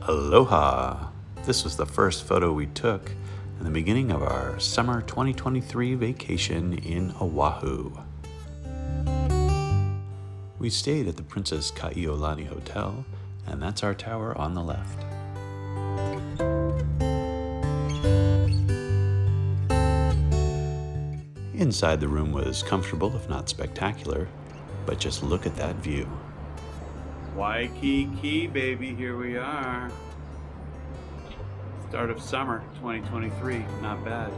Aloha! This was the first photo we took in the beginning of our summer 2023 vacation in Oahu. We stayed at the Princess Kai'olani Hotel, and that's our tower on the left. Inside the room was comfortable, if not spectacular, but just look at that view. Waikiki, baby, here we are. Start of summer 2023, not bad.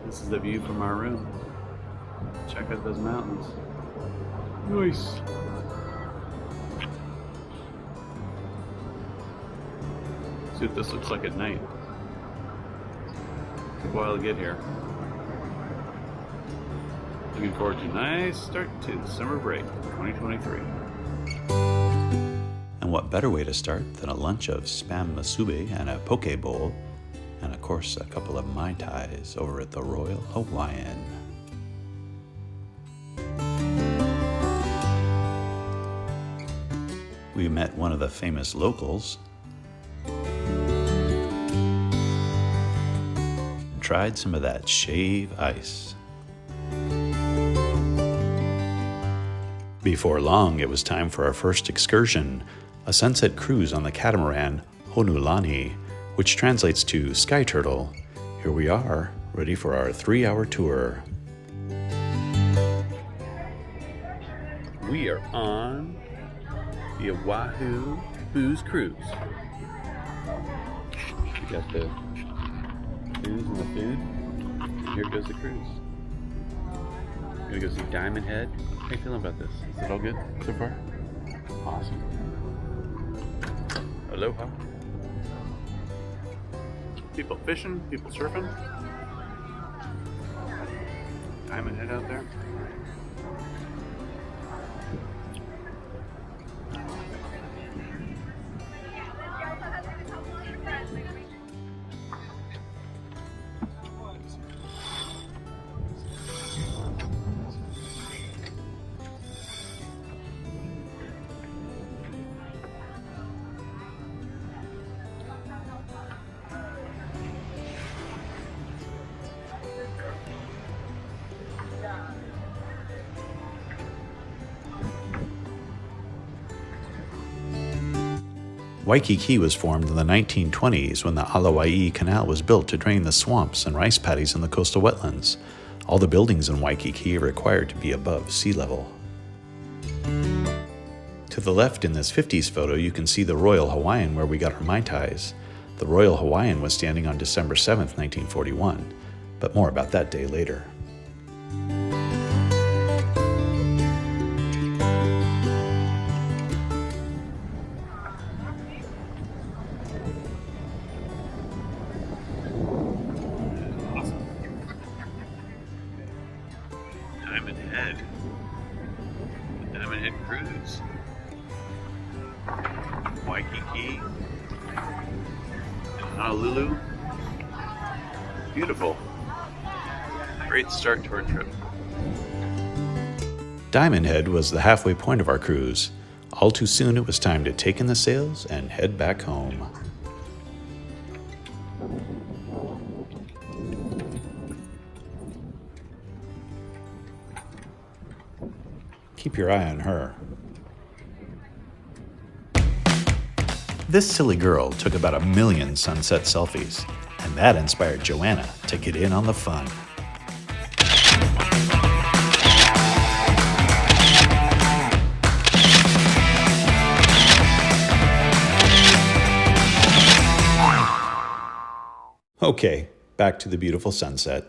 This is the view from our room. Check out those mountains. Nice. See what this looks like at night. Took a while to get here. Looking forward to a nice start to the summer break 2023. And what better way to start than a lunch of spam musubi and a poke bowl, and of course a couple of Mai Tais over at the Royal Hawaiian. We met one of the famous locals and tried some of that shave ice. Before long, it was time for our first excursion, a sunset cruise on the catamaran Honolani, which translates to Sky Turtle. Here we are, ready for our 3-hour tour. We are on the Oahu Booze Cruise. We got the booze and the food. And here goes the cruise. We're gonna go see Diamond Head. How you feeling about this? Is it all good so far? Awesome. Aloha. People fishing, people surfing. Diamond Head out there. Waikiki was formed in the 1920s when the Alawai Canal was built to drain the swamps and rice paddies in the coastal wetlands. All the buildings in Waikiki are required to be above sea level. To the left in this 50s photo, you can see the Royal Hawaiian where we got our Mai Tais. The Royal Hawaiian was standing on December 7th, 1941, but more about that day later. Diamond Head. The Diamond Head Cruise. Waikiki. Honolulu. Beautiful. Great start to our trip. Diamond Head was the halfway point of our cruise. All too soon it was time to take in the sails and head back home. Keep your eye on her. This silly girl took about 1 million sunset selfies, and that inspired Joanna to get in on the fun. Okay, back to the beautiful sunset.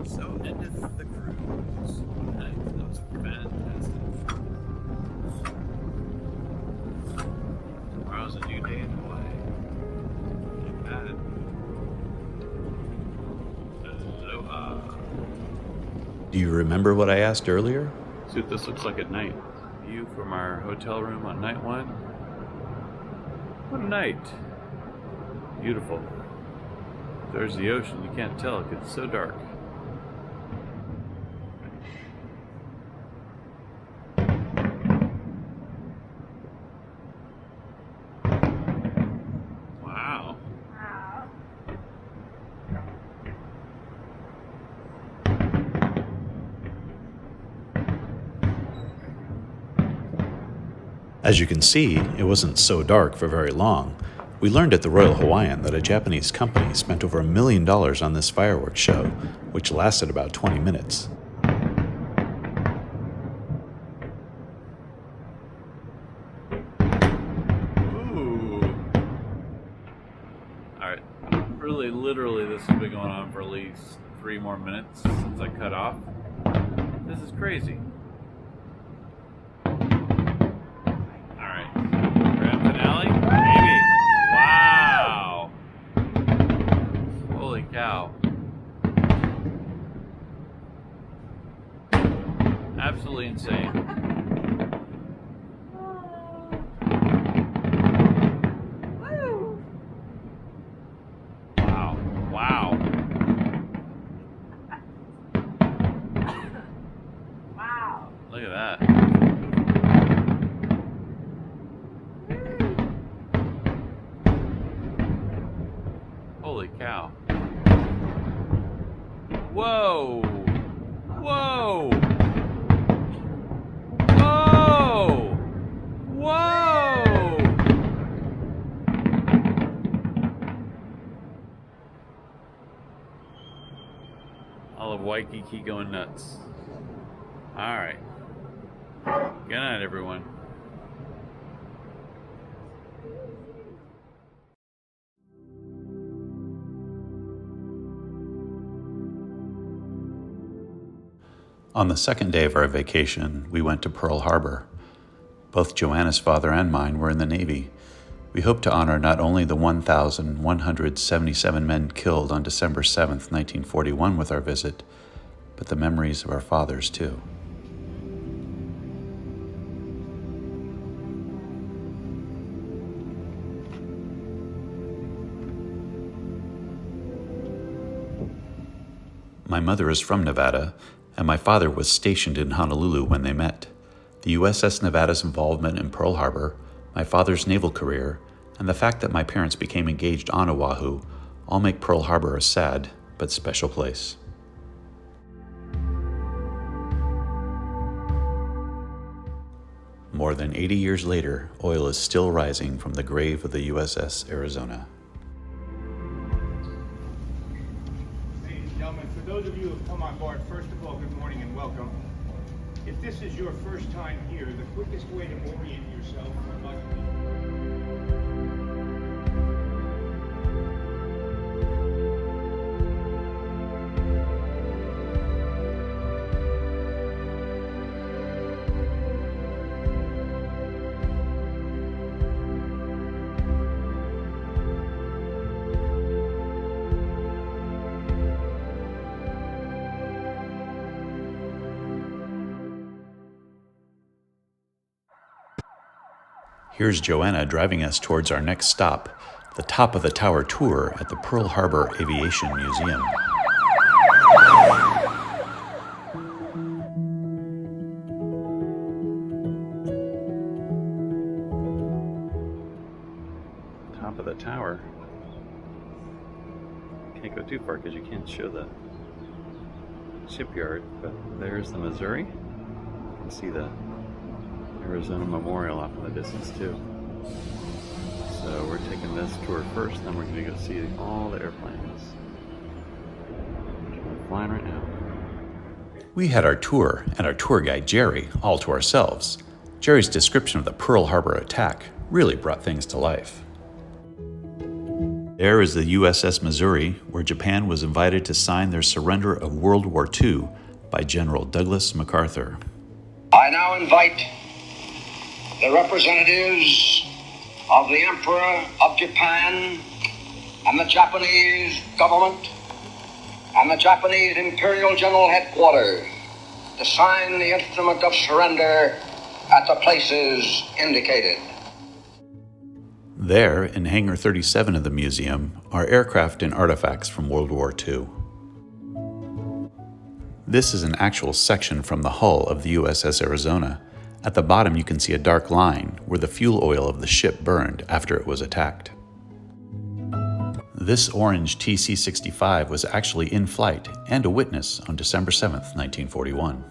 So endeth the cruise. Nice. That was fantastic. Tomorrow's a new day in Hawaii. Like that. Aloha. Do you remember what I asked earlier? See what this looks like at night. View from our hotel room on night one. What a night. Beautiful. There's the ocean. You can't tell because it's so dark. Wow. As you can see, it wasn't so dark for very long. We learned at the Royal Hawaiian that a Japanese company spent over $1 million on this fireworks show, which lasted about 20 minutes. Ooh. Alright. Really, literally, this has been going on for at least 3 more minutes since I cut off. This is crazy. Alright. Grand finale? Maybe. Wow. Holy cow. Absolutely insane. Wow. Wow. Wow. Look at that. Holy cow. Whoa! Whoa! Whoa! Whoa! All of Waikiki going nuts. Alright. Good night, everyone. On the second day of our vacation, we went to Pearl Harbor. Both Joanna's father and mine were in the Navy. We hope to honor not only the 1,177 men killed on December 7th, 1941 with our visit, but the memories of our fathers too. My mother is from Nevada, and my father was stationed in Honolulu when they met. The USS Nevada's involvement in Pearl Harbor, my father's naval career, and the fact that my parents became engaged on Oahu all make Pearl Harbor a sad but special place. More than 80 years later, oil is still rising from the grave of the USS Arizona. Ladies and gentlemen, for those of you who have come on board, first of all, good morning and welcome. If this is your first time here, the quickest way to orient yourself would like to Here's Joanna driving us towards our next stop, the Top of the Tower tour at the Pearl Harbor Aviation Museum. Top of the tower. Can't go too far because you can't show the shipyard, but there's the Missouri. You can see the Arizona Memorial off in the distance too. So we're taking this tour first, then we're going to go see all the airplanes. We're flying right now. We had our tour and our tour guide Jerry all to ourselves. Jerry's description of the Pearl Harbor attack really brought things to life. There is the USS Missouri, where Japan was invited to sign their surrender of World War II by General Douglas MacArthur. I now invite the representatives of the Emperor of Japan and the Japanese government and the Japanese Imperial General Headquarters to sign the instrument of surrender at the places indicated. There, in Hangar 37 of the museum, are aircraft and artifacts from World War II. This is an actual section from the hull of the USS Arizona. At the bottom you can see a dark line where the fuel oil of the ship burned after it was attacked. This orange TC-65 was actually in flight and a witness on December 7, 1941.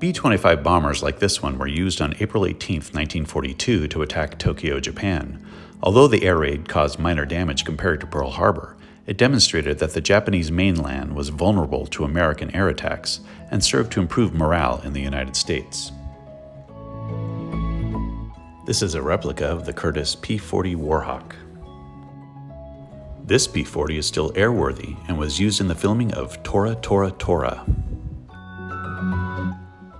B-25 bombers like this one were used on April 18, 1942 to attack Tokyo, Japan. Although the air raid caused minor damage compared to Pearl Harbor, it demonstrated that the Japanese mainland was vulnerable to American air attacks and served to improve morale in the United States. This is a replica of the Curtiss P-40 Warhawk. This P-40 is still airworthy and was used in the filming of Tora Tora Tora.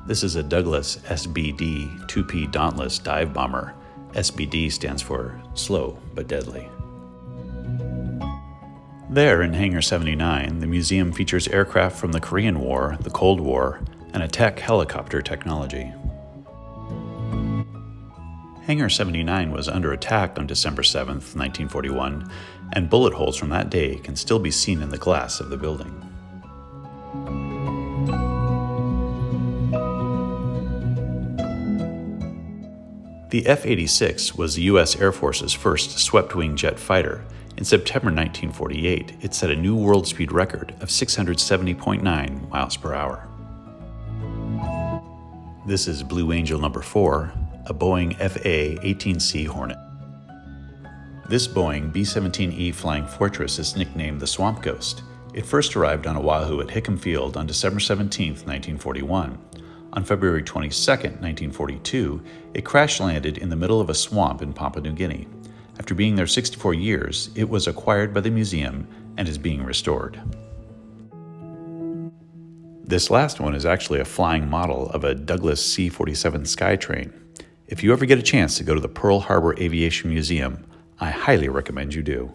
This is a Douglas SBD 2P Dauntless dive bomber. SBD stands for slow but deadly. There in Hangar 79, the museum features aircraft from the Korean War, the Cold War, and attack helicopter technology. Hangar 79 was under attack on December 7, 1941, and bullet holes from that day can still be seen in the glass of the building. The F-86 was the U.S. Air Force's first swept-wing jet fighter. In September 1948, it set a new world speed record of 670.9 miles per hour. This is Blue Angel No. 4, a Boeing FA-18C Hornet. This Boeing B-17E Flying Fortress is nicknamed the Swamp Ghost. It first arrived on Oahu at Hickam Field on December 17, 1941. On February 22, 1942, it crash-landed in the middle of a swamp in Papua New Guinea. After being there 64 years, it was acquired by the museum and is being restored. This last one is actually a flying model of a Douglas C-47 Skytrain. If you ever get a chance to go to the Pearl Harbor Aviation Museum, I highly recommend you do.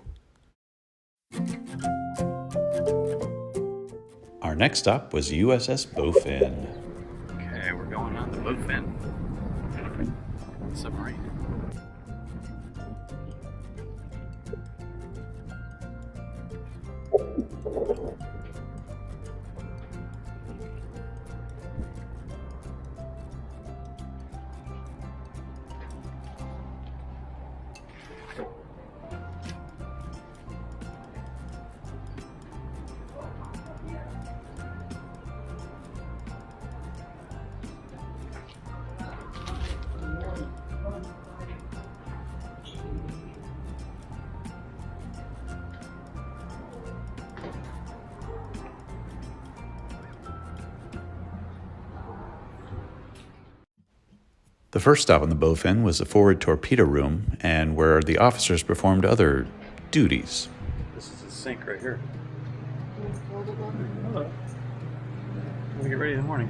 Our next stop was USS Bowfin. Okay, we're going on the Bowfin submarine. The first stop on the Bowfin was the forward torpedo room, and where the officers performed other duties. This is the sink right here. Hello. We'll get ready in the morning.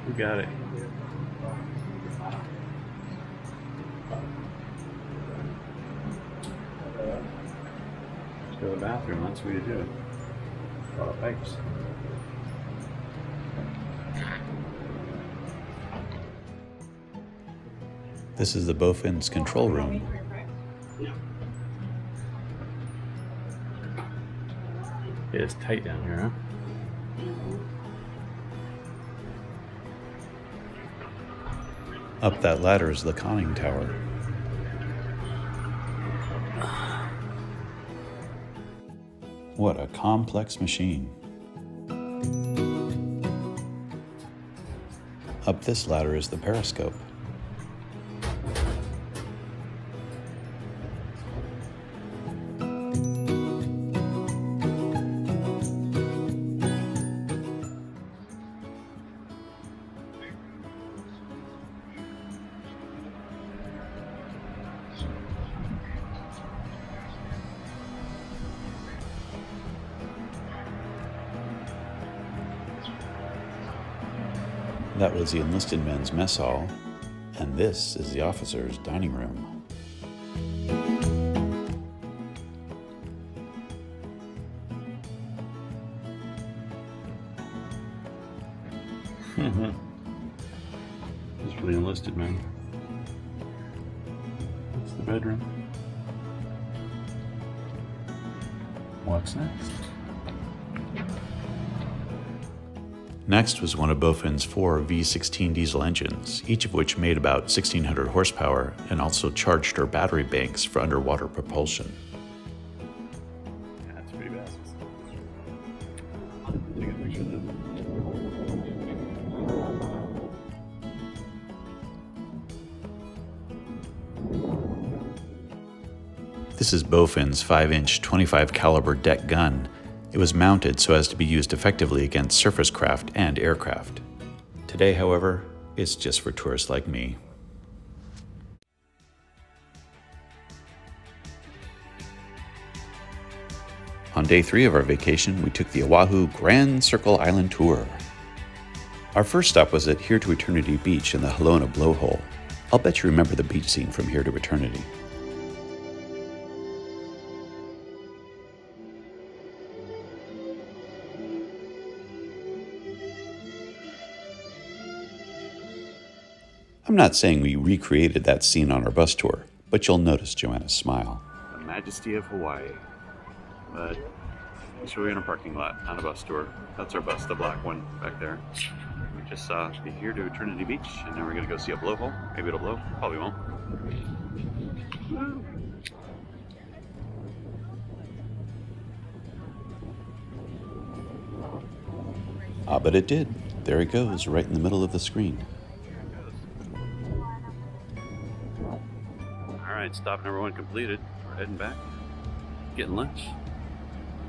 We got it. Let's go to the bathroom. That's the way to do it. A lot of pipes. This is the Bowfin's control room. It is tight down here, huh? Up that ladder is the conning tower. What a complex machine. Up this ladder is the periscope. That was the enlisted men's mess hall, and this is the officers' dining room. Actually enlisted, man. That's the bedroom. What's next? Next was one of Bofin's 4 V16 diesel engines, each of which made about 1,600 horsepower and also charged our battery banks for underwater propulsion. Yeah, that's pretty badass. Take a picture of that. This is Bofin's 5-inch 25 caliber deck gun. It was mounted so as to be used effectively against surface craft and aircraft. Today, however, it's just for tourists like me. On day 3 of our vacation, we took the Oahu Grand Circle Island Tour. Our first stop was at Here to Eternity Beach in the Halona Blowhole. I'll bet you remember the beach scene from Here to Eternity. I'm not saying we recreated that scene on our bus tour, but you'll notice Joanna's smile. The majesty of Hawaii. But actually we're in a parking lot, not a bus tour. That's our bus, the black one back there. We just saw the Here to Eternity Beach, and now we're gonna go see a blowhole. Maybe it'll blow, probably won't. Ah, but it did. There it goes, right in the middle of the screen. Alright, stop number 1 completed. We're heading back. Getting lunch.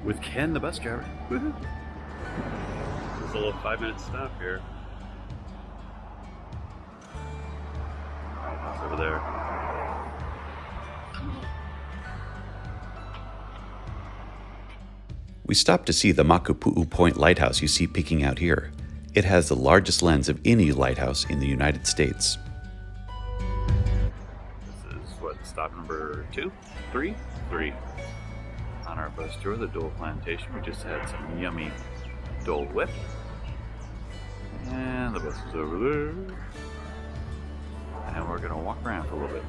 With Ken, the bus driver. Woohoo! Just a little 5-minute stop here. It's over there. We stopped to see the Makapu'u Point Lighthouse you see peeking out here. It has the largest lens of any lighthouse in the United States. This is what, stop number 2? 3? 3. On our bus tour, the Dole Plantation. We just had some yummy Dole Whip. And the bus is over there. And we're gonna walk around for a little bit.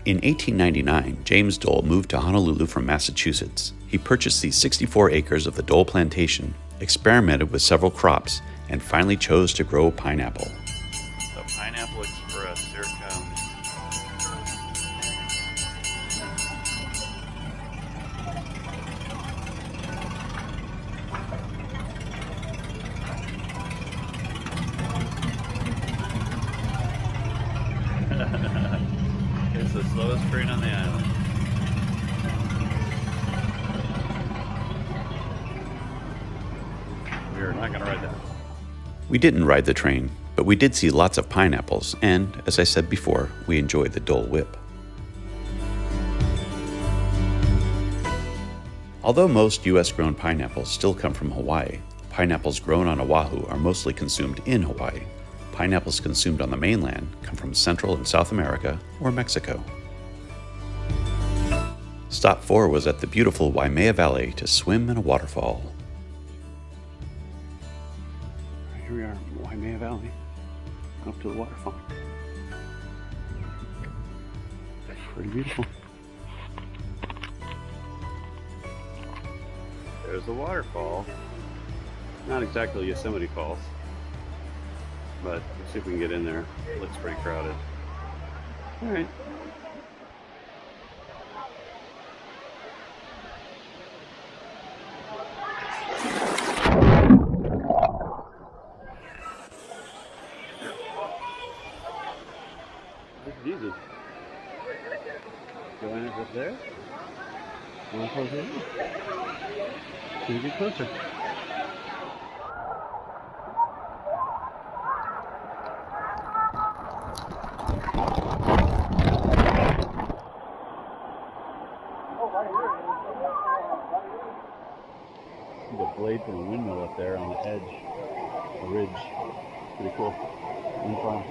In 1899, James Dole moved to Honolulu from Massachusetts. He purchased these 64 acres of the Dole Plantation, experimented with several crops, and finally chose to grow pineapple. The Pineapple Express, here it comes. It's the slowest train on the island. We are not going to ride that. We didn't ride the train, but we did see lots of pineapples, and, as I said before, we enjoyed the Dole Whip. Although most U.S.-grown pineapples still come from Hawaii, pineapples grown on Oahu are mostly consumed in Hawaii. Pineapples consumed on the mainland come from Central and South America or Mexico. Stop 4 was at the beautiful Waimea Valley to swim in a waterfall. Here we are, Waimea Valley, up to the waterfall. Pretty beautiful. There's the waterfall. Not exactly Yosemite Falls, but let's see if we can get in there. It looks pretty crowded. All right. This is easy. Joanna's up there. You want to close it? Can you get closer? See the blade from the windmill up there on the edge, the ridge. Pretty cool. Really fun.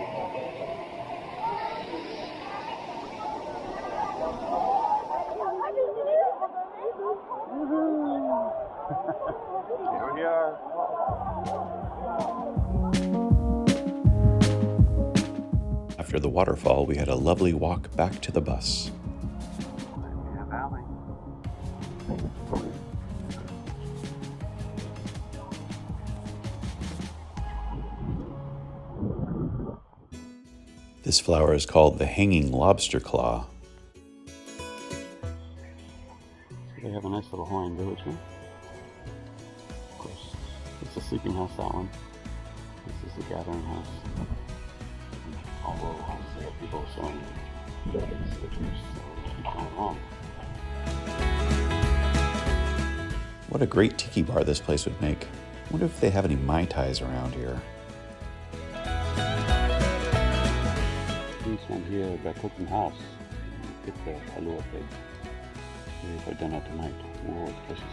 Here we are. after the waterfall, we had a lovely walk back to the bus. This flower is called the hanging lobster claw. They have a nice little Hawaiian village here. Of course, it's the sleeping house, that one. This is the gathering house. Although, obviously, people are showing pictures, so keep going along. What a great tiki bar this place would make. I wonder if they have any Mai Tais around here. This one here by cooking house. Get the halua pig. Maybe for dinner tonight. Whoa, it's delicious.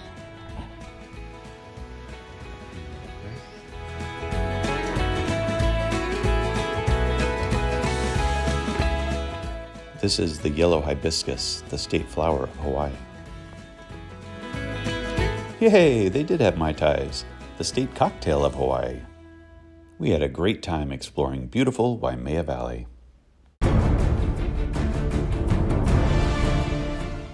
This is the yellow hibiscus, the state flower of Hawaii. Yay, they did have Mai Tais, the state cocktail of Hawaii. We had a great time exploring beautiful Waimea Valley.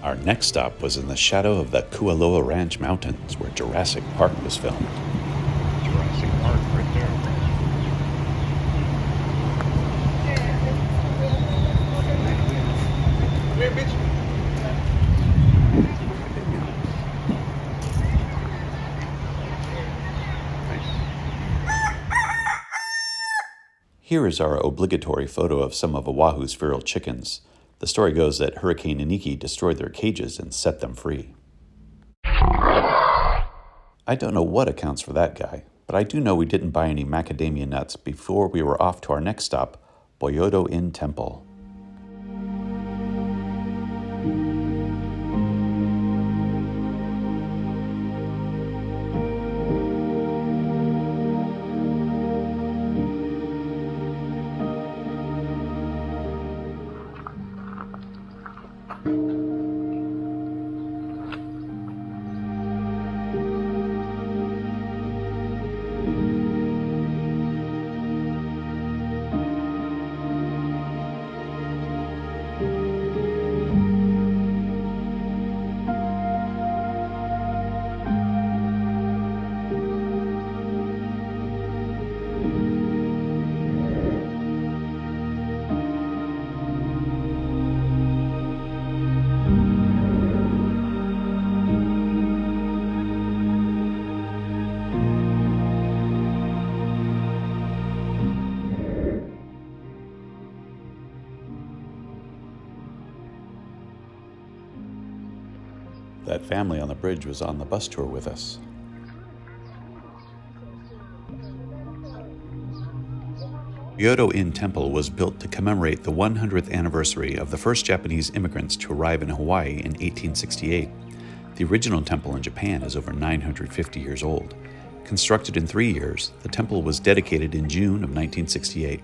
Our next stop was in the shadow of the Kualoa Ranch Mountains, where Jurassic Park was filmed. Jurassic Park right there. Come here, bitch. Here is our obligatory photo of some of Oahu's feral chickens. The story goes that Hurricane Iniki destroyed their cages and set them free. I don't know what accounts for that guy, but I do know we didn't buy any macadamia nuts before we were off to our next stop, Boyodo Inn Temple. That family on the bridge was on the bus tour with us. Boyodo Inn Temple was built to commemorate the 100th anniversary of the first Japanese immigrants to arrive in Hawaii in 1868. The original temple in Japan is over 950 years old. Constructed in 3 years, the temple was dedicated in June of 1968.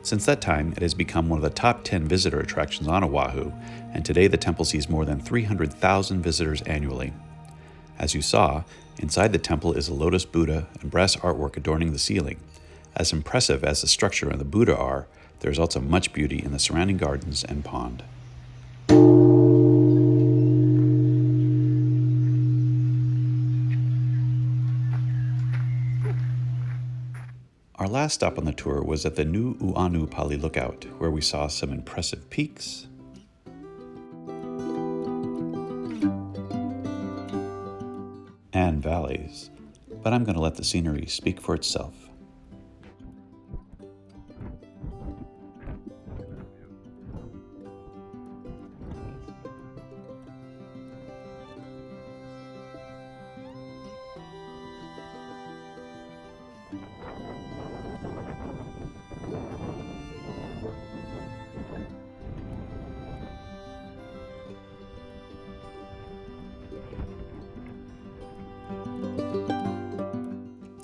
Since that time, it has become one of the top 10 visitor attractions on Oahu, and today the temple sees more than 300,000 visitors annually. As you saw, inside the temple is a lotus Buddha and brass artwork adorning the ceiling. As impressive as the structure and the Buddha are, there is also much beauty in the surrounding gardens and pond. Our last stop on the tour was at the New U'anu Pali Lookout, where we saw some impressive peaks and valleys, but I'm going to let the scenery speak for itself.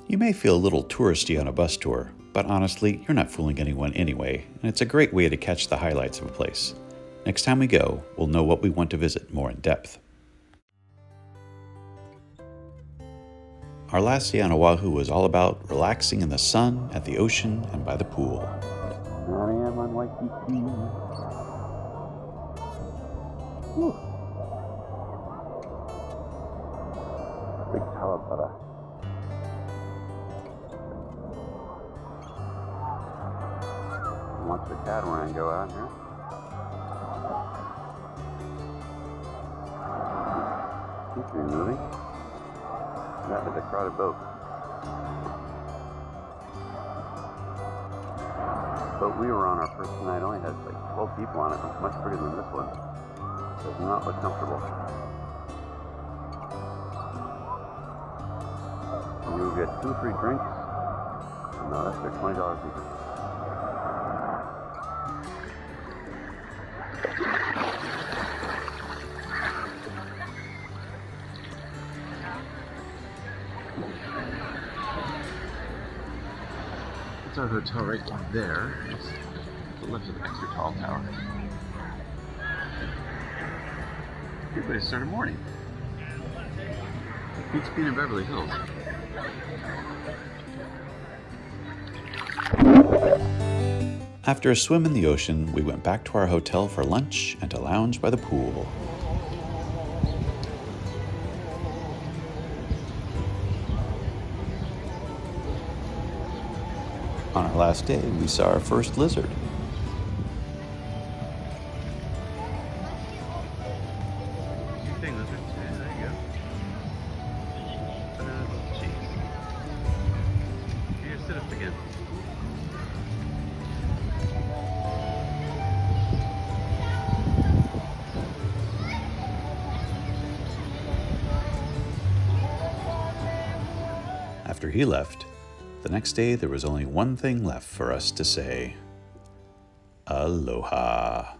You may feel a little touristy on a bus tour, but honestly, you're not fooling anyone anyway, and it's a great way to catch the highlights of a place. Next time we go, we'll know what we want to visit more in depth. Our last day on Oahu was all about relaxing in the sun, at the ocean, and by the pool. Here I am on Waikiki. Whew. Big Talabada. Watch the catamaran go out here. Seems to be moving. That is a crowded boat. But we were on our first night, only had like 12 people on it. It was much bigger than this one. Does not look comfortable. You will get 2 free drinks. No, that's for $20 each. That's our hotel right there. It's the left of the extra tall tower. Good way to start a morning. Beats being in Beverly Hills. After a swim in the ocean, we went back to our hotel for lunch and to lounge by the pool. On our last day, we saw our first lizard. Thing lizard. Yeah, there you go. Put it on those cheeks. Here, sit up again. After he left, the next day there was only one thing left for us to say. Aloha.